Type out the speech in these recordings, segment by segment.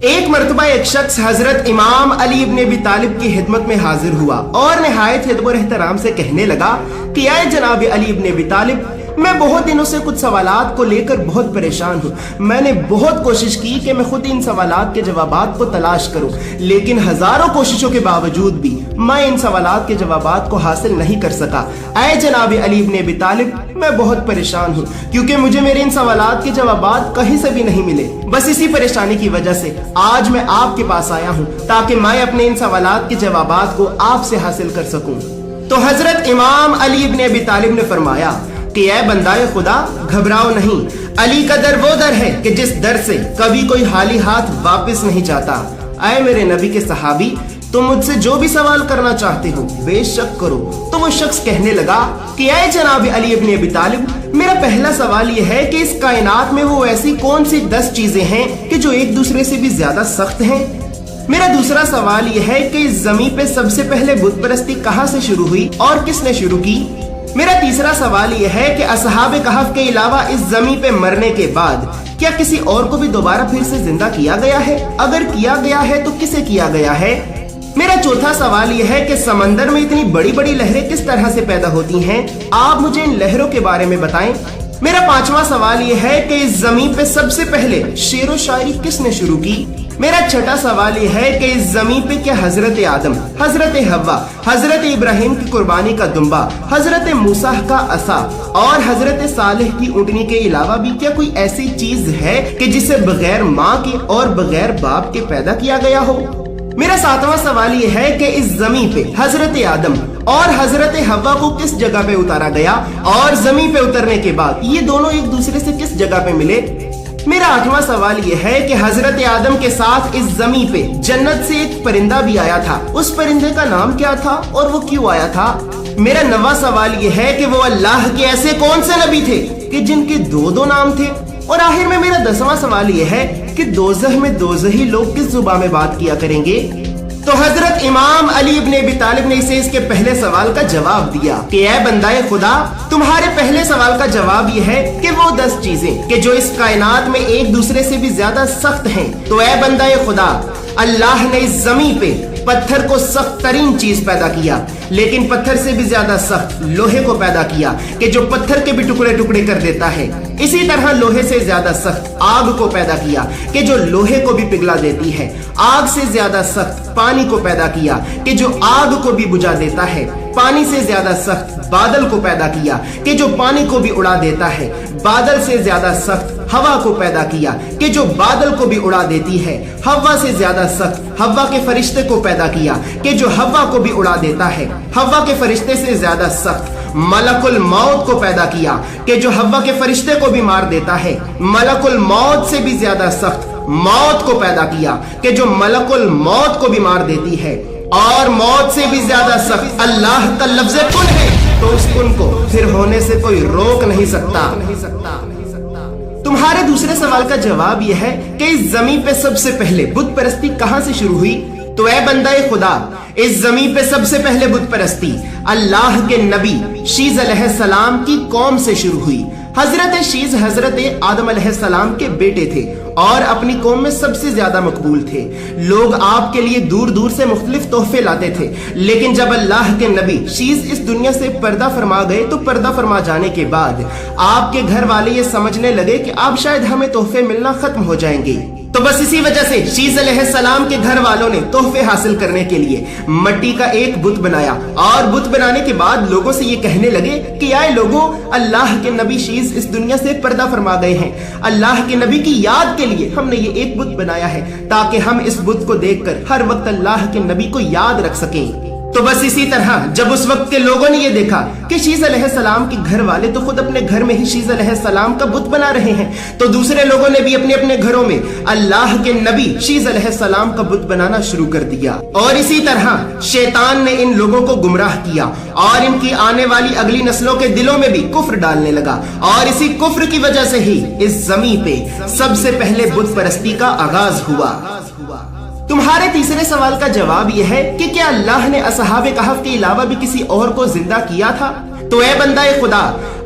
ایک مرتبہ ایک شخص حضرت امام علی ابن ابی طالب کی خدمت میں حاضر ہوا اور نہایت ادب و احترام سے کہنے لگا کہ اے جناب علی ابن ابی طالب، میں بہت دنوں سے کچھ سوالات کو لے کر بہت پریشان ہوں۔ میں نے بہت کوشش کی کہ میں خود ان سوالات کے جوابات کو تلاش کروں، لیکن ہزاروں کوششوں کے باوجود بھی میں ان سوالات کے جوابات کو حاصل نہیں کر سکا۔ اے جناب علی ابن ابی طالب، میں بہت پریشان ہوں کیونکہ مجھے میرے ان سوالات کے جوابات کہیں سے بھی نہیں ملے۔ بس اسی پریشانی کی وجہ سے آج میں آپ کے پاس آیا ہوں تاکہ میں اپنے ان سوالات کے جوابات کو آپ سے حاصل کر سکوں۔ تو حضرت امام علی ابن ابی طالب نے فرمایا کہ اے بندائے خدا، گھبراؤ نہیں، علی کا در وہ در ہے کہ جس در سے کبھی کوئی خالی ہاتھ واپس نہیں جاتا۔ اے میرے نبی کے صحابی، تم مجھ سے جو بھی سوال کرنا چاہتے ہو بے شک کرو۔ تو وہ شخص کہنے لگا کہ اے جناب علی ابن ابی طالب، میرا پہلا سوال یہ ہے کہ اس کائنات میں وہ ایسی کون سی 10 چیزیں ہیں کہ جو ایک دوسرے سے بھی زیادہ سخت ہیں؟ میرا دوسرا سوال یہ ہے کہ اس زمین پہ سب سے پہلے بت پرستی کہاں سے شروع ہوئی اور کس نے شروع کی؟ میرا تیسرا سوال یہ ہے کہ اصحاب کہف کے علاوہ اس زمین پہ مرنے کے بعد کیا کسی اور کو بھی دوبارہ پھر سے زندہ کیا گیا ہے؟ اگر کیا گیا ہے تو کسے کیا گیا ہے؟ میرا چوتھا سوال یہ ہے کہ سمندر میں اتنی بڑی بڑی لہریں کس طرح سے پیدا ہوتی ہیں؟ آپ مجھے ان لہروں کے بارے میں بتائیں۔ میرا پانچواں سوال یہ ہے کہ اس زمین پہ سب سے پہلے شعر و شاعری کس نے شروع کی؟ میرا چھٹا سوال یہ ہے کہ اس زمین پہ کیا حضرت آدم، حضرت حوا، حضرت ابراہیم کی قربانی کا دمبا، حضرت موسیٰ کا عصا اور حضرت صالح کی اونٹنی کے علاوہ بھی کیا کوئی ایسی چیز ہے کہ جسے بغیر ماں کے اور بغیر باپ کے پیدا کیا گیا ہو؟ میرا ساتواں سوال یہ ہے کہ اس زمین پہ حضرت آدم اور حضرت حوا کو کس جگہ پہ اتارا گیا اور زمین پہ اترنے کے بعد یہ دونوں ایک دوسرے سے کس جگہ پہ ملے؟ میرا آٹھواں سوال یہ ہے کہ حضرت آدم کے ساتھ اس زمین پہ جنت سے ایک پرندہ بھی آیا تھا، اس پرندے کا نام کیا تھا اور وہ کیوں آیا تھا؟ میرا نواں سوال یہ ہے کہ وہ اللہ کے ایسے کون سے نبی تھے کہ جن کے دو نام تھے؟ اور آخر میں میرا 10واں سوال یہ ہے کہ دوزخ میں دوزخی لوگ کس زبان میں بات کیا کریں گے؟ تو حضرت امام علی ابن ابی طالب نے اسے اس کے پہلے سوال کا جواب دیا کہ اے بندائے خدا، تمہارے پہلے سوال کا جواب یہ ہے کہ وہ 10 چیزیں کہ جو اس کائنات میں ایک دوسرے سے بھی زیادہ سخت ہیں۔ تو اے بندائے خدا، اللہ نے اس زمین پہ پتھر کو سخت ترین چیز پیدا کیا، لیکن پتھر سے بھی زیادہ سخت لوہے کو پیدا کیا کہ جو پتھر کے بھی ٹکڑے ٹکڑے کر دیتا ہے۔ اسی طرح لوہے سے زیادہ سخت آگ کو پیدا کیا کہ جو لوہے کو بھی پگھلا دیتی ہے۔ آگ سے زیادہ سخت پانی کو پیدا کیا کہ جو آگ کو بھی بجھا دیتا ہے۔ پانی سے زیادہ سخت بادل کو پیدا کیا کہ جو پانی کو بھی اڑا دیتا ہے۔ بادل سے زیادہ سخت ہوا کو پیدا کیا کہ جو بادل کو بھی اڑا دیتی ہے۔ ہوا سے زیادہ سخت ہوا کے فرشتے کو پیدا کیا کہ جو ہوا کو بھی اڑا دیتا ہے۔ ہوا کے فرشتے سے زیادہ سخت ملک الموت کو پیدا کیا کہ جو ہوا کے فرشتے کو بھی مار دیتا ہے۔ ملک الموت سے بھی زیادہ سخت موت کو پیدا کیا کہ جو ملک الموت کو بھی مار دیتی ہے۔ اور موت سے بھی زیادہ سخت اللہ کا لفظ کن ہے، تو اس کن کو پھر ہونے سے کوئی روک نہیں سکتا۔ تمہارے دوسرے سوال کا جواب یہ ہے کہ اس زمین پہ سب سے پہلے بت پرستی کہاں سے شروع ہوئی؟ تو اے بندہ خدا، اس زمین پہ سب سے پہلے بت پرستی اللہ کے نبی شیز علیہ السلام کی قوم سے شروع ہوئی۔ حضرت شیز حضرت آدم علیہ السلام کے بیٹے تھے اور اپنی قوم میں سب سے زیادہ مقبول تھے۔ لوگ آپ کے لیے دور دور سے مختلف تحفے لاتے تھے، لیکن جب اللہ کے نبی شیز اس دنیا سے پردہ فرما گئے تو پردہ فرما جانے کے بعد آپ کے گھر والے یہ سمجھنے لگے کہ اب شاید ہمیں تحفے ملنا ختم ہو جائیں گے۔ تو بس اسی وجہ سے شیز علیہ السلام کے گھر والوں نے تحفے حاصل کرنے کے لیے مٹی کا ایک بت بنایا، اور بت بنانے کے بعد لوگوں سے یہ کہنے لگے کہ آئے لوگوں، اللہ کے نبی شیز اس دنیا سے پردہ فرما گئے ہیں۔ اللہ کے نبی کی یاد کے لیے ہم نے یہ ایک بت بنایا ہے تاکہ ہم اس بت کو دیکھ کر ہر وقت اللہ کے نبی کو یاد رکھ سکیں۔ تو بس اسی طرح جب اس وقت کے لوگوں نے یہ دیکھا کہ شیز علیہ السلام کے گھر والے تو خود اپنے گھر میں ہی شیز علیہ السلام کا بت بنا رہے ہیں، تو دوسرے لوگوں نے بھی اپنے اپنے گھروں میں اللہ کے نبی شیز علیہ السلام کا بت بنانا شروع کر دیا۔ اور اسی طرح شیطان نے ان لوگوں کو گمراہ کیا اور ان کی آنے والی اگلی نسلوں کے دلوں میں بھی کفر ڈالنے لگا، اور اسی کفر کی وجہ سے ہی اس زمین پہ سب سے پہلے بت پرستی کا آغاز ہوا۔ تمہارے تیسرے سوال کا جواب یہ ہے کہ کیا اللہ نے اصحاب کہف کے علاوہ بھی کسی اور کو زندہ کیا تھا؟ तो ए बंदा खुदा,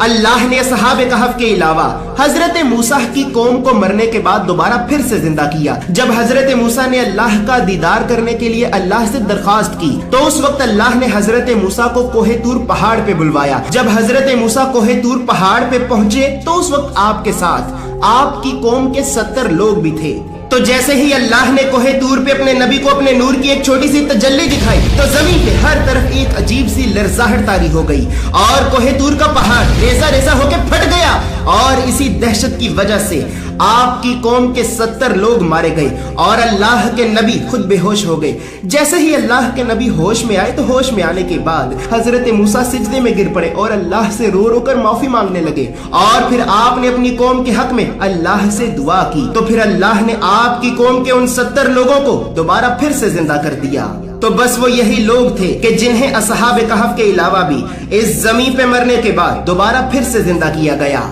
अल्लाह ने असहाब कहफ के अलावा हजरत मूसा की कौम को मरने के बाद दोबारा फिर से जिंदा किया। जब हजरत मूसा ने अल्लाह का दीदार करने के लिए अल्लाह से दरखास्त की तो उस वक्त अल्लाह ने हजरत मूसा को कोहे तूर पहाड़ पे बुलवाया। जब हजरत मूसा कोहे तूर पहाड़ पे पहुंचे तो उस वक्त आपके साथ आपकी कौम के 70 लोग भी थे। तो जैसे ही अल्लाह ने कोहे तूर पे अपने नबी को अपने नूर की एक छोटी सी तजल्ली दिखाई तो जमीन पे हर तरफ एक अजीब सी लरज़ाहट तारी हो गई और कोहे तूर का पहाड़ रेसा रेसा होकर फट गया और इसी दहशत की वजह से आपकी कौम के 70 लोग मारे गए और अल्लाह के नबी खुद बेहोश हो गए। जैसे ही अल्लाह के नबी होश में आए तो होश में आने के बाद हजरत मूसा सिजदे में गिर पड़े और अल्लाह से रो रो कर माफी मांगने लगे और फिर आपने अपनी कौम के हक में अल्लाह से दुआ की तो फिर अल्लाह ने आपकी कौम के उन 70 लोगों को दोबारा फिर से जिंदा कर दिया। तो बस वो यही लोग थे कि जिन्हें असहाब कहफ के अलावा भी इस जमीन पे मरने के बाद दोबारा फिर से जिंदा किया गया।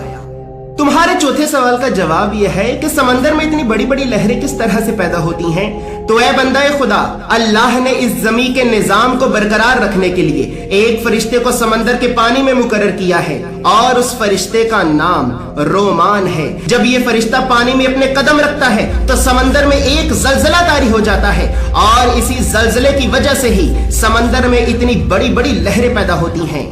तुम्हारे चौथे सवाल का जवाब यह है कि समंदर में इतनी बड़ी बड़ी लहरें किस तरह से पैदा होती हैं। तो ए बंदा खुदा, अल्लाह ने इस जमीन के निजाम को बरकरार रखने के लिए एक फरिश्ते को समंदर के पानी में मुकर्रर किया है और उस फरिश्ते का नाम रोमान है। जब ये फरिश्ता पानी में अपने कदम रखता है तो समंदर में एक जलजला तारी हो जाता है और इसी जलजले की वजह से ही समंदर में इतनी बड़ी बड़ी लहरें पैदा होती हैं।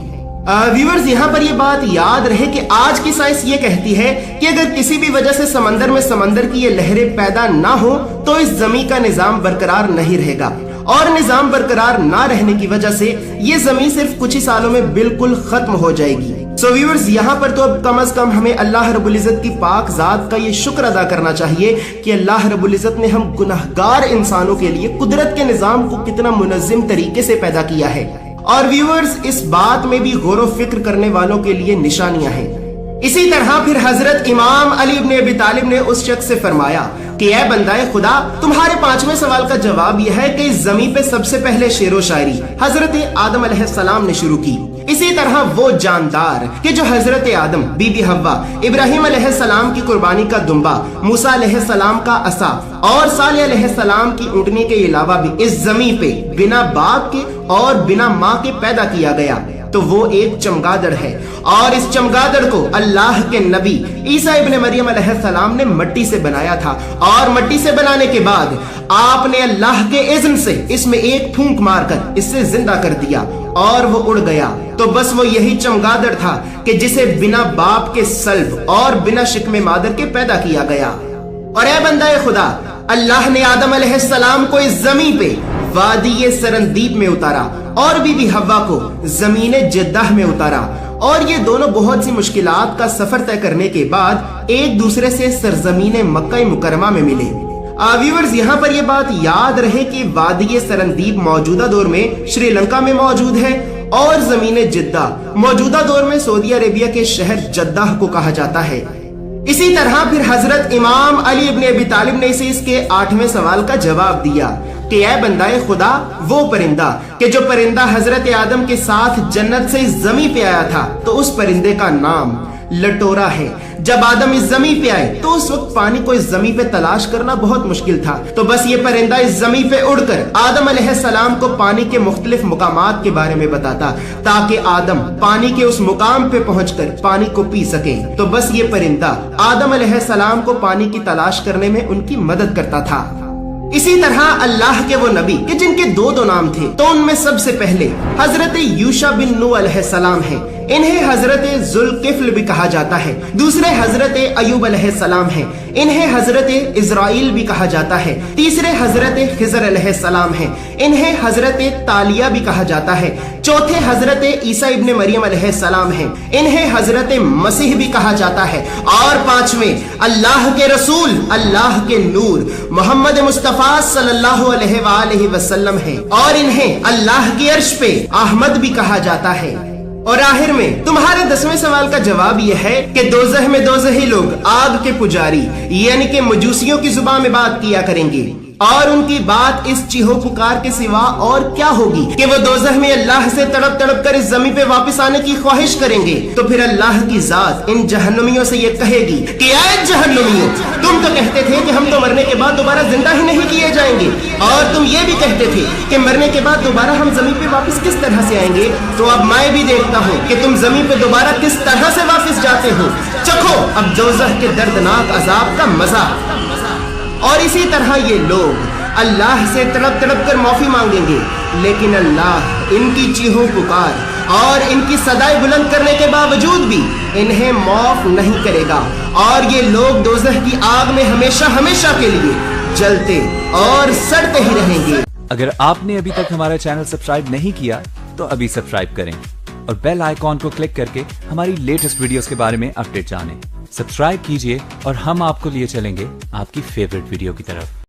व्यूअर्स, यहाँ पर ये बात याद रहे कि आज की साइंस ये कहती है कि अगर किसी भी वजह से समंदर में समंदर की ये लहरें पैदा ना हो तो इस जमीन का निजाम बरकरार नहीं रहेगा और निजाम बरकरार ना रहने की वजह से ये जमीन सिर्फ कुछ ही सालों में बिल्कुल खत्म हो जाएगी। सो व्यूअर्स, यहाँ पर तो अब कम से कम हमें अल्लाह रब्बुल इज्जत की पाक जात का ये शुक्र अदा करना चाहिए कि अल्लाह रब्बुल इज्जत ने हम गुनाहगार इंसानों के लिए कुदरत के निजाम को कितना मुनज़्ज़िम तरीके से पैदा किया है। और व्यूअर्स, इस बात में भी गौर व फिक्र करने वालों के लिए निशानियां हैं। इसी तरह फिर हजरत इमाम अली इब्ने अबी तालिब ने उस शख्स से फरमाया कि ऐ बंदाए खुदा, तुम्हारे 5वें सवाल का जवाब यह है कि इस जमीन पे सबसे पहले शेरो शायरी हजरत आदम अलैहिस्सलाम ने शुरू की। इसी तरह वो जानदार कि जो हजरत आदम, बीबी हव्वा, इब्राहिम अलैहिस्सलाम की कुर्बानी का दुम्बा, मूसा अलैहिस्सलाम का असा और सालेह अलैहिस्सलाम की ऊँटनी के अलावा भी इस जमीन पे बिना बाप के और बिना माँ के पैदा किया गया, तो वो एक चमगादड़ है और इस चमगादड़ को अल्लाह के नबी ईसा इब्ने मरियम अलैहिस्सलाम ने मट्टी से बनाया था और मट्टी से बनाने के बाद आपने अल्लाह के इज़्न से इसमें एक फूंक मारकर इससे जिंदा कर दिया और वो उड़ गया। तो बस वो यही चमगादड़ था कि जिसे बिना बाप के सल्ब और बिना शिकमे मादर के पैदा किया गया। और ऐ बंदाए खुदा, अल्लाह ने आदम अलैहिस्सलाम को इस जमीन पे वादी सरंदीब में उतारा और बीबी हव्वा को जमीन जद्दाह में उतारा और ये दोनों बहुत सी मुश्किलात का सफर तय करने के बाद एक दूसरे से सरजमीन मक्का मुकरमा में मिले। व्यूअर्स, यहाँ पर यह बात याद रहे कि वादी सरंदीब मौजूदा दौर में श्रीलंका में मौजूद है और जमीन जिद्दा मौजूदा दौर में सऊदी अरेबिया के शहर जद्दाह को कहा जाता है। इसी तरह फिर हजरत इमाम अली इब्ने अबी तालिब ने इसे इसके 8वें सवाल का जवाब दिया कि ऐ बंदाए खुदा, वो परिंदा कि जो परिंदा हजरत आदम के साथ जन्नत से इस जमीन पे आया था तो उस परिंदे का नाम लटोरा है। जब आदम इस जमीन पे आए तो उस वक्त पानी को इस जमीन पे तलाश करना बहुत मुश्किल था, तो बस ये परिंदा इस जमीन पे उड़कर आदम अलैहिस्सलाम को पानी के मुख्तलिफ मुकामात के बारे में बताता ताकि आदम पानी के उस मुकाम पे पहुंचकर पानी को पी सके। तो बस ये परिंदा आदम अलैहिस्सलाम को पानी की तलाश करने में उनकी मदद करता था। इसी तरह अल्लाह के वो नबी कि जिनके दो नाम थे, तो उनमें सबसे पहले हजरत यूशा बिन नूह अलैहिस्सलाम हैं। इन्हें हजरत जुल्किफ्ल भी कहा जाता है। दूसरे हजरत अयूब अलैहिस्सलाम हैं। इन्हें हजरत इजराइल भी कहा जाता है। तीसरे हजरत खिजर अलैहिस्सलाम हैं। इन्हें हजरत तालिया भी कहा जाता है। चौथे हजरत ईसा इब्ने मरियम अलैहिस्सलाम हैं। इन्हें हजरत मसीह भी कहा जाता है। और 5वें अल्लाह के रसूल, अल्लाह के नूर मोहम्मद मुस्तफा सल्लल्लाहु अलैहि वसल्लम है और इन्हें अल्लाह की अर्श पे अहमद भी कहा जाता है। और आखिर में तुम्हारे 10वें सवाल का जवाब यह है कि दोज़ख में दोज़खी लोग आग के पुजारी यानी कि मजूसियों की जुबान में बात किया करेंगे और उनकी बात इस चीहो पुकार के सिवा और क्या होगी कि वो दोज़ख में अल्लाह से तड़प तड़प कर इस जमीन पे वापस आने की ख्वाहिश करेंगे। तो फिर अल्लाह की जात इन जहन्नुमियों से ये कहेगी कि ऐ जहन्नुमियों, तुम तो कहते थे कि हम तो मरने के बाद दोबारा जिंदा ही नहीं किए जाएंगे, और तुम ये भी कहते थे कि मरने के बाद दोबारा हम जमीन पे वापस किस तरह से आएंगे। तो अब मैं भी देखता हूँ कि तुम जमीन पे दोबारा किस तरह से वापस जाते हो। चखो अब दोज़ख के दर्दनाक अजाब का मजा। और इसी तरह ये लोग अल्लाह से तड़प तड़प कर माफी मांगेंगे, लेकिन अल्लाह इनकी चीखों पुकार और इनकी सदाएं बुलंद करने के बावजूद भी इन्हें माफ नहीं करेगा, और ये लोग दोज़ख की आग में हमेशा हमेशा के लिए जलते और सड़ते ही रहेंगे। अगर आपने अभी तक हमारा चैनल सब्सक्राइब नहीं किया तो अभी सब्सक्राइब करें और बेल आइकॉन को क्लिक करके हमारी लेटेस्ट वीडियोस के बारे में अपडेट जानें। सब्सक्राइब कीजिए और हम आपको लिए चलेंगे आपकी फेवरेट वीडियो की तरफ।